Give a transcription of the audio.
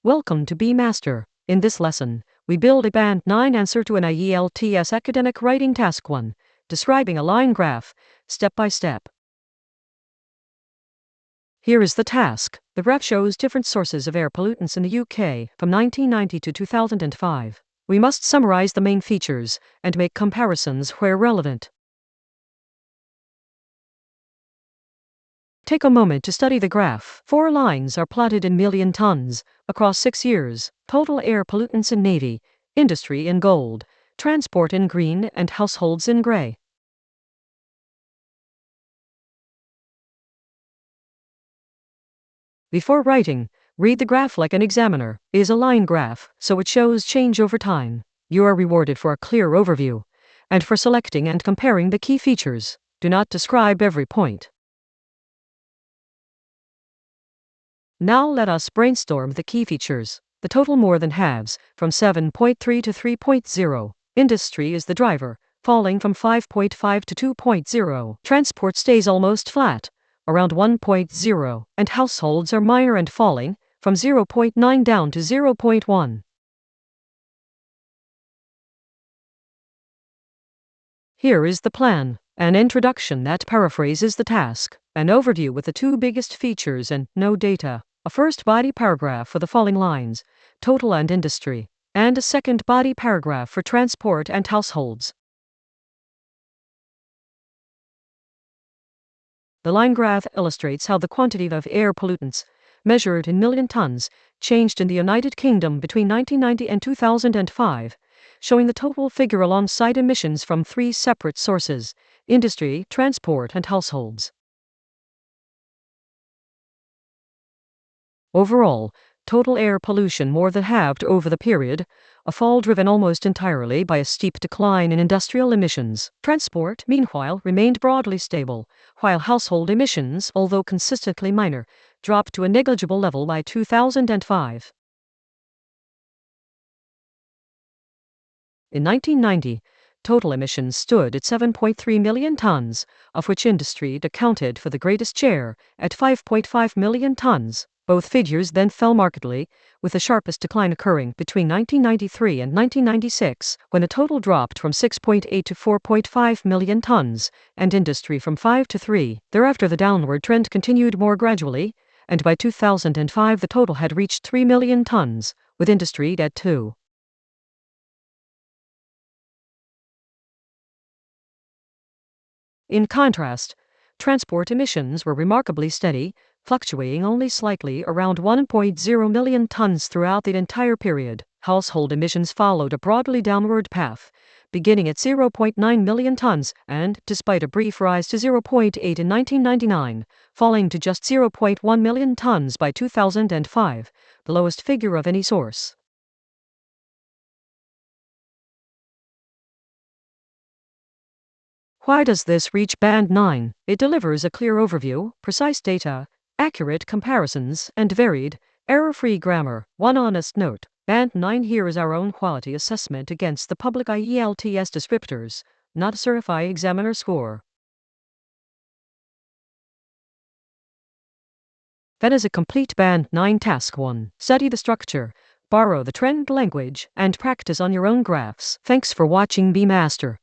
Welcome to Be Master. In this lesson, we build a Band 9 answer to an ielts academic writing task 1, describing a line graph, step by step. Here is the task. The graph shows different sources of air pollutants in the UK from 1990 to 2005. We must summarize the main features and make comparisons where relevant. Take a moment to study the graph. 4 lines are plotted in million tons across 6 years. Total air pollutants in navy, industry in gold, transport in green, and households in gray. Before writing, read the graph like an examiner. It is a line graph, so it shows change over time. You are rewarded for a clear overview and for selecting and comparing the key features. Do not describe every point. Now let us brainstorm the key features. The total more than halves, from 7.3 to 3.0. Industry is the driver, falling from 5.5 to 2.0. Transport stays almost flat, around 1.0. And households are minor and falling, from 0.9 down to 0.1. Here is the plan. An introduction that paraphrases the task. An overview with the 2 biggest features and no data. A first body paragraph for the following lines, total and industry, and a second body paragraph for transport and households. The line graph illustrates how the quantity of air pollutants, measured in million tons, changed in the United Kingdom between 1990 and 2005, showing the total figure alongside emissions from 3 separate sources: industry, transport, and households. Overall, total air pollution more than halved over the period, a fall driven almost entirely by a steep decline in industrial emissions. Transport, meanwhile, remained broadly stable, while household emissions, although consistently minor, dropped to a negligible level by 2005. In 1990, total emissions stood at 7.3 million tons, of which industry accounted for the greatest share, at 5.5 million tons. Both figures then fell markedly, with the sharpest decline occurring between 1993 and 1996, when the total dropped from 6.8 to 4.5 million tons, and industry from 5 to 3. Thereafter the downward trend continued more gradually, and by 2005 the total had reached 3 million tons, with industry at 2. In contrast, transport emissions were remarkably steady, fluctuating only slightly around 1.0 million tons throughout the entire period. Household emissions followed a broadly downward path, beginning at 0.9 million tons and, despite a brief rise to 0.8 in 1999, falling to just 0.1 million tons by 2005, the lowest figure of any source. Why does this reach Band 9? It delivers a clear overview, precise data, accurate comparisons, and varied, error-free grammar. One honest note: Band 9 here is our own quality assessment against the public ielts descriptors, not a certified examiner score. That is a complete Band 9 Task 1. Study the structure, borrow the trend language, and practice on your own graphs. Thanks for watching Be Master.